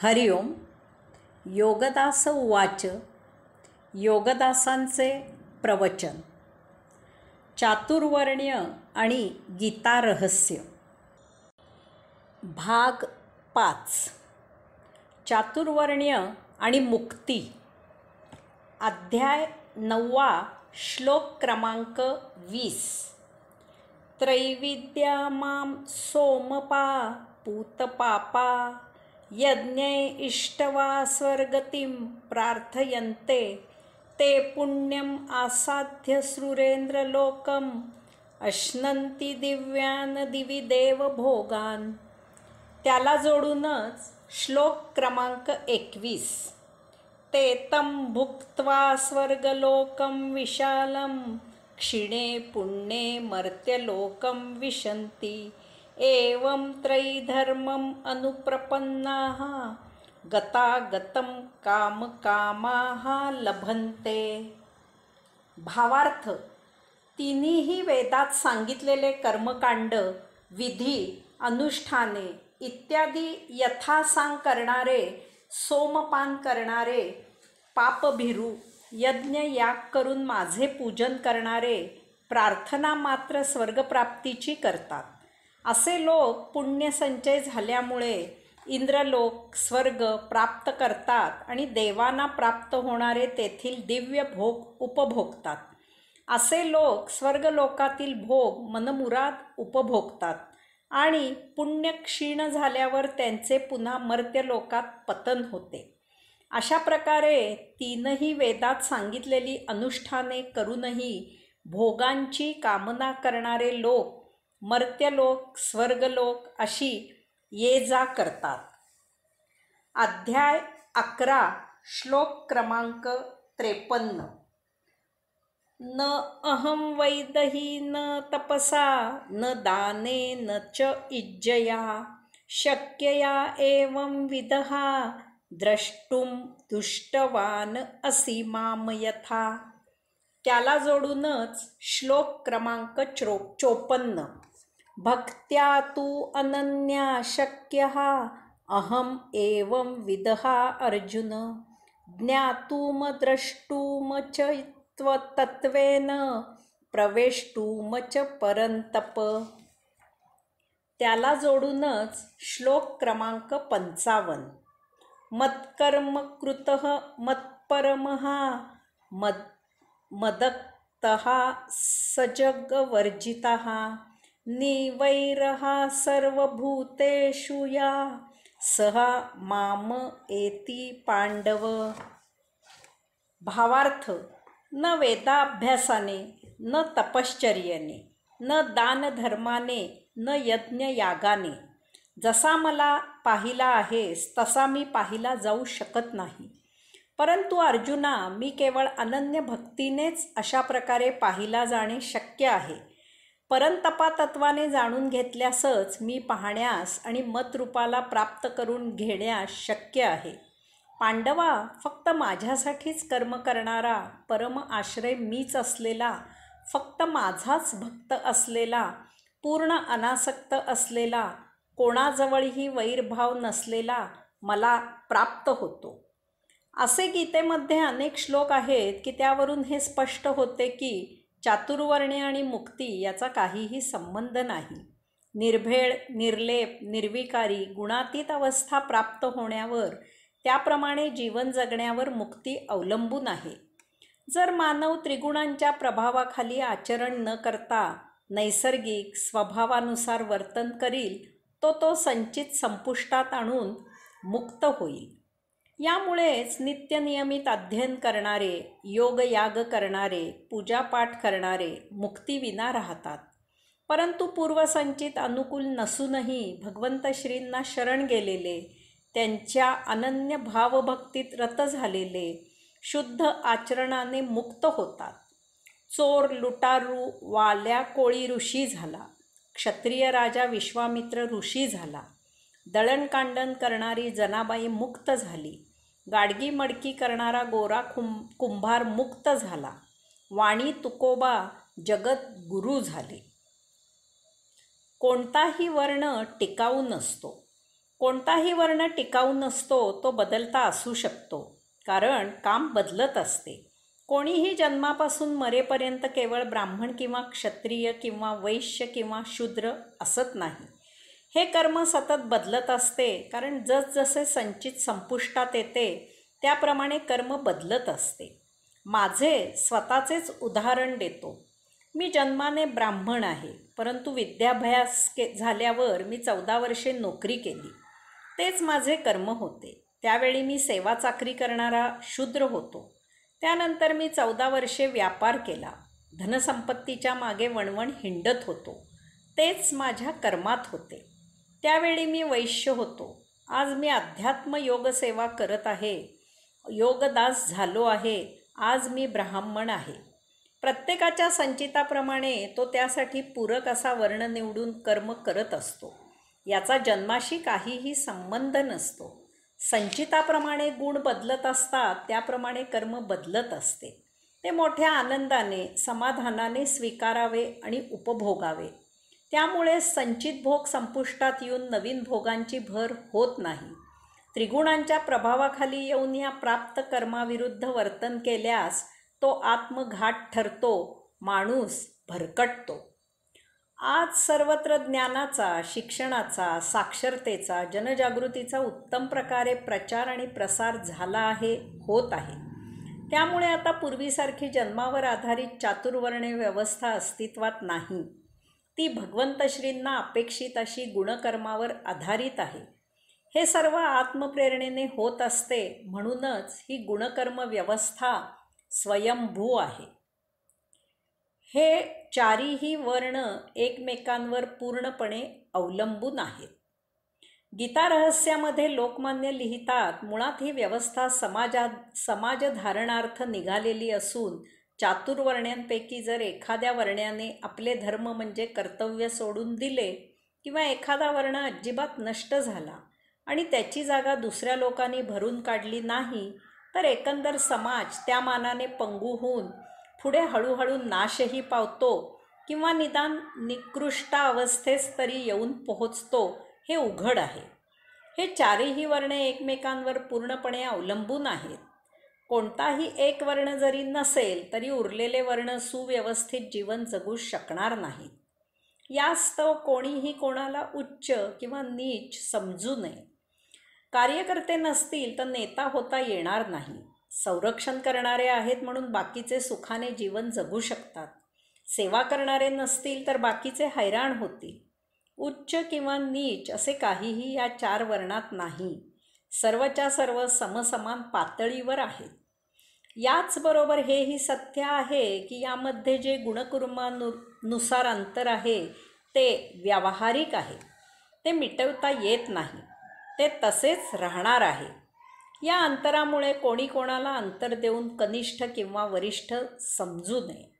हरि ओम. योगदास उवाच. योगदासांचे प्रवचन. चातुर्वर्ण्य आणि गीता रहस्य. भाग 5. चातुर्वर्ण्य आणि मुक्ती. अध्याय 9. श्लोक क्रमांक 20. त्रैविद्या मां सोमपा पूतपापा यज्ञै इष्टवा स्वर्गतिं प्रार्थयन्ते ते पुण्यम आसाद्य सुरेंद्रलोकम अश्नन्ति दिव्यान दिवि देव भोगान. त्याला जोडूनच श्लोक क्रमांक 21. ते तं भुक्त्वा स्वर्गलोकं विशालं क्षिणे पुण्ये मर्त्यलोकं विशन्ति. एवं त्रैधर्मम् अनुप्रपन्नाः गतागतं कामकामाः लभन्ते. भावार्थ. तिन्हीही वेदात सांगितलेले कर्मकांड, विधी, अनुष्ठाने इत्यादी यथासांग करणारे, सोमपान करणारे, पापभिरू, यज्ञ याग करून माझे पूजन करणारे प्रार्थना मात्र स्वर्गप्राप्तीची करतात. असे लोक पुण्यसंचय झाल्यामुळे इंद्रलोक, स्वर्ग प्राप्त करतात आणि देवांना प्राप्त होणारे तेथील दिव्य भोग उपभोगतात. असे लोक स्वर्गलोकातील भोग मनमुराद उपभोगतात आणि पुण्य क्षीण झाल्यावर त्यांचे पुन्हा मर्त्यलोकात पतन होते. अशा प्रकारे तीनही वेदात सांगितलेली अनुष्ठाने करूनही भोगांची कामना करणारे लोक मर्त्यलोक, स्वर्गलोक अशी ये जा करतात. अध्याय 11. श्लोक क्रमांक 53. न अहं वैदही न तपसा न दाने न च इज्जया शक्यया एवं विदः द्रष्टुम दुष्टवान असि माम यथा. त्याला जोडूनच श्लोक क्रमांक 54. भक्त्या तु अनन्या शक्यः अहम एवं विदः अर्जुन ज्ञातुम द्रष्टुम च तत्त्वेन प्रवेष्टुम च परंतप. त्याला जोडूनच श्लोक क्रमांक 55. मत्कर्म कृतः मत्परमः मदक्तः सजगवर्जितः निवैरः सर्वभूतेषु या सह माम एति पांडव. भावार्थ. न वेदाभ्यासाने, न तपश्चर्येने, न दानधर्माने, न यज्ञयागाने जसा मला पाहिला आहेस तसा मी पाहिला जाऊ शकत नाही. परंतु अर्जुना, मी केवळ अनन्य भक्तीनेच अशा प्रकारे पाहिला जाणे शक्य आहे. परंतपा तत्वाने जाणून घेतल्यासच मी पाहण्यास आणि मतरूपाला प्राप्त करून घेण्यास शक्य आहे. पांडवा, फक्त माझ्यासाठीच कर्म करणारा, परम आश्रय मीच असलेला, फक्त माझाच भक्त असलेला, पूर्ण अनासक्त असलेला, कोणाजवळही वैरभाव नसलेला मला प्राप्त होतो. असे गीतेमध्ये अनेक श्लोक आहेत की त्यावरून हे स्पष्ट होते की चातुर्वर्ण्य आणि मुक्ती याचा काहीही संबंध नाही. निर्भेळ, निर्लेप, निर्विकारी, गुणातीत अवस्था प्राप्त होण्यावर, त्याप्रमाणे जीवन जगण्यावर मुक्ती अवलंबून आहे. जर मानव त्रिगुणांच्या प्रभावाखाली आचरण न करता नैसर्गिक स्वभावानुसार वर्तन करील तो संचित संपुष्टात आणून मुक्त होईल. यामुळेच नित्यनियमित अध्ययन करणारे, योगयाग करणारे, पूजापाठ करणारे मुक्तीविना राहतात. परंतु पूर्वसंचित अनुकूल नसूनही भगवंत श्रींना शरण गेलेले, त्यांच्या अनन्य भावभक्तीत रत झालेले शुद्ध आचरणाने मुक्त होतात. चोर, लुटारू, वाल्या कोळी ऋषी झाला, क्षत्रिय राजा विश्वामित्र ऋषी झाला, दळणकांडण करणारी जनाबाई मुक्त झाली, गाडगी मडकी करणारा गोरा कुंभार मुक्त झाला, वाणी तुकोबा जगत गुरु झाले. कोणताही वर्ण टिकाऊ नसतो. कोणताही वर्ण टिकाऊ नसतो, तो बदलता असू शकतो, कारण काम बदलत असते. कोणीही जन्मापासून मरेपर्यंत केवळ ब्राह्मण किंवा क्षत्रिय किंवा वैश्य किंवा शूद्र असत नाही. हे कर्म सतत बदलत असते, कारण जसजसे संचित संपुष्टात येते त्याप्रमाणे कर्म बदलत असते. माझे स्वतःचेच उदाहरण देतो. मी जन्माने ब्राह्मण आहे, परंतु विद्याभ्यास झाल्यावर मी 14 वर्षे नोकरी केली. तेच माझे कर्म होते. त्यावेळी मी सेवा चाकरी करणारा शूद्र होतो. त्यानंतर मी 14 वर्षे व्यापार केला. धनसंपत्तीच्या मागे वणवण हिंडत होतो. तेच माझ्या कर्मात होते. त्यावेळी मी वैश्य होतो. आज मी अध्यात्म योग सेवा करत आहे, योगदास झालो आहे. आज मी ब्राह्मण आहे. प्रत्येकाच्या संचिताप्रमाणे तो त्यासाठी पूरक असा वर्ण निवडून कर्म करत असतो. याचा जन्माशी काहीही संबंध नसतो. संचिताप्रमाणे गुण बदलत असतात, त्याप्रमाणे कर्म बदलत असते. ते मोठ्या आनंदाने समाधानाने स्वीकारावे आणि उपभोगावे. त्यामुळे संचित भोग संपुष्टात येऊन नवीन भोगांची भर होत नाही. त्रिगुणांच्या प्रभावाखाली येऊन या प्राप्त कर्माविरुद्ध वर्तन केल्यास तो आत्मघात ठरतो, माणूस भरकटतो. आज सर्वत्र ज्ञानाचा, शिक्षणाचा, साक्षरतेचा, जनजागृतीचा उत्तम प्रकारे प्रचार आणि प्रसार झाला आहे, होत आहे. त्यामुळे आता पूर्वीसारखी जन्मावर आधारित चातुर्वर्ण्य व्यवस्था अस्तित्वात नाही. ती भगवंत श्रींना अपेक्षित अशी गुणकर्मावर आधारित आहे. हे सर्व आत्मप्रेरणेने होत असते. म्हणूनच ही गुणकर्म व्यवस्था स्वयंभू आहे. हे चारीही वर्ण एकमेकांवर पूर्णपणे अवलंबून आहेत. गीता रहस्यामध्ये लोकमान्य लिहितात, मुळात ही व्यवस्था समाजधारणार्थ निघालेली असून चातुर्वर्ण्यांपैकी जर एखाद्या वर्ण्याने आपले धर्म म्हणजे कर्तव्य सोडून दिले किंवा एखादा वर्ण अजिबात नष्ट झाला आणि त्याची जागा दुसऱ्या लोकांनी भरून काढली नाही, तर एकंदर समाज त्या मानाने पंगू होऊन पुढे हळूहळू नाशही पावतो किंवा निदान निकृष्ट अवस्थेस तरी येऊन पोहोचतो, हे उघड आहे. हे चारही वर्णे एकमेकांवर पूर्णपणे अवलंबून आहेत. कोणताही एक वर्ण जरी नसेल तरी उरलेले वर्ण सुव्यवस्थित जीवन जगू शकणार नाहीत. यास्तव कोणीही कोणाला उच्च किंवा नीच समजू नये. कार्यकर्ते नसतील तर नेता होता येणार नाही. संरक्षण करणारे आहेत म्हणून बाकीचे सुखाने जीवन जगू शकतात. सेवा करणारे नसतील तर बाकीचे हैराण होतील. उच्च किंवा नीच असे काहीही या चार वर्णात नाही. सर्वच्या सर्व समसमान पातळीवर आहेत. याचबरोबर हेही सत्य आहे की यामध्ये जे गुणकर्मानुसार अंतर आहे ते व्यावहारिक आहे. ते मिटवता येत नाही. ते तसेच राहणार आहे. या अंतरामुळे कोणी कोणाला अंतर देऊन कनिष्ठ किंवा वरिष्ठ समजू नये.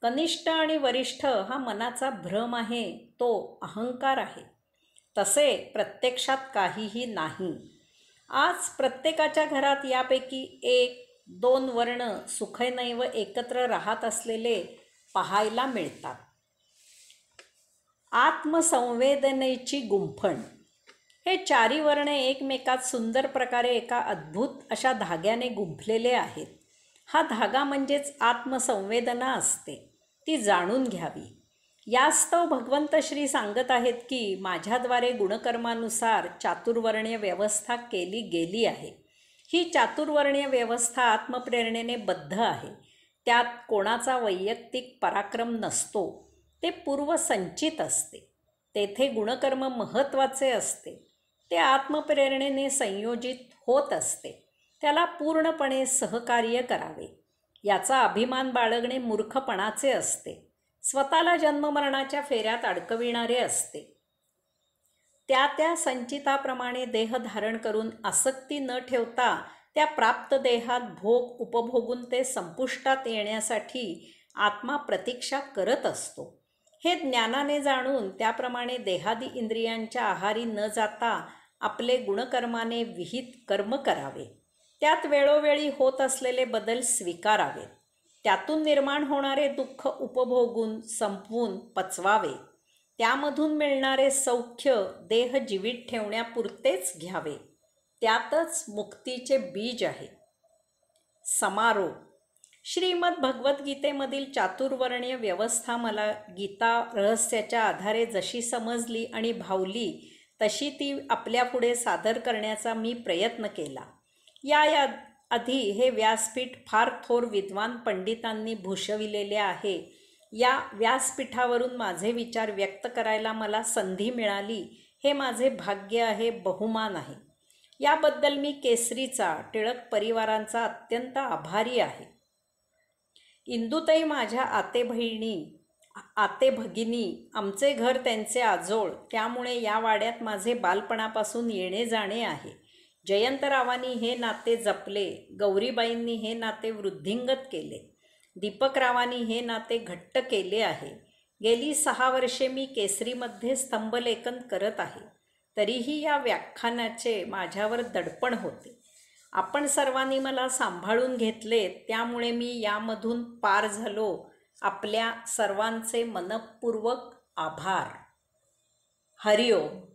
कनिष्ठ आणि वरिष्ठ हा मनाचा भ्रम आहे, तो अहंकार आहे. तसे प्रत्यक्षात काहीही नाही. आज प्रत्येकाच्या घरात यापैकी 1-2 वर्ण सुखैनैव एकत्र राहत असलेले पाहायला मिळतात. आत्मसंवेदनेची गुंफण. हे चारी वर्ण एकमेकात सुंदर प्रकारे एका अद्भुत अशा धाग्याने गुंफलेले आहेत. हा धागा म्हणजेच आत्मसंवेदना असते. ती जाणून घ्यावी. यास्तव भगवंत श्री सांगत आहेत की माझ्याद्वारे गुणकर्मानुसार चातुर्वर्ण्य व्यवस्था केली गेली आहे. ही चातुर्वर्ण्य व्यवस्था आत्मप्रेरणेने बद्ध आहे. त्यात कोणाचा वैयक्तिक पराक्रम नसतो. ते पूर्वसंचित असते. तेथे गुणकर्म महत्त्वाचे असते. ते आत्मप्रेरणेने संयोजित होत असते. त्याला पूर्णपणे सहकार्य करावे. याचा अभिमान बाळगणे मूर्खपणाचे असते. स्वतःला जन्ममरणाच्या फेऱ्यात अडकविणारे असते. त्या संचिताप्रमाणे देह धारण करून आसक्ती न ठेवता त्या प्राप्त देहात भोग उपभोगून ते संपुष्टात येण्यासाठी आत्मा प्रतीक्षा करत असतो. हे ज्ञानाने जाणून त्याप्रमाणे देहादी इंद्रियांच्या आहारी न जाता आपले गुणकर्माने विहित कर्म करावे. त्यात वेळोवेळी होत असलेले बदल स्वीकारावेत. त्यातून निर्माण होणारे दुःख उपभोगून संपवून पचवावे. त्यामधून मिळणारे सौख्य देह जीवित ठेवण्यापुरतेच घ्यावे. त्यातच मुक्तीचे बीज आहे. समारोप. श्रीमद भगवद्गीतेमधील चातुर्वर्ण्य व्यवस्था मला गीता रहस्याच्या आधारे जशी समजली आणि भावली तशी ती आपल्यापुढे सादर करण्याचा मी प्रयत्न केला. या आधी हे व्यासपीठ फार थोर विद्वान पंडितांनी भूषविलेले आहे. या व्यासपीठावरून माझे विचार व्यक्त करायला मला संधी मिळाली हे माझे भाग्य आहे, बहुमान आहे. याबद्दल मी केसरीचा, टिळक परिवारांचा अत्यंत आभारी आहे. इंदुताई माझ्या आते भगिनी, आमचे घर त्यांचे आजोळ, त्यामुळे या वाड्यात माझे बालपणापासून येणे जाणे आहे. जयंतरावांनी हे नाते जपले, गौरीबाईंनी हे नाते वृद्धिंगत केले, दीपकरावांनी हे नाते घट्ट केले आहे. गेली 6 वर्षे मी केसरीमध्ये स्तंभलेखन करत आहे. तरीही या व्याख्यानाचे माझ्यावर दडपण होते. आपण सर्वांनी मला सांभाळून घेतले, त्यामुळे मी यामधून पार झालो. आपल्या सर्वांचे मनःपूर्वक आभार. हरिओम.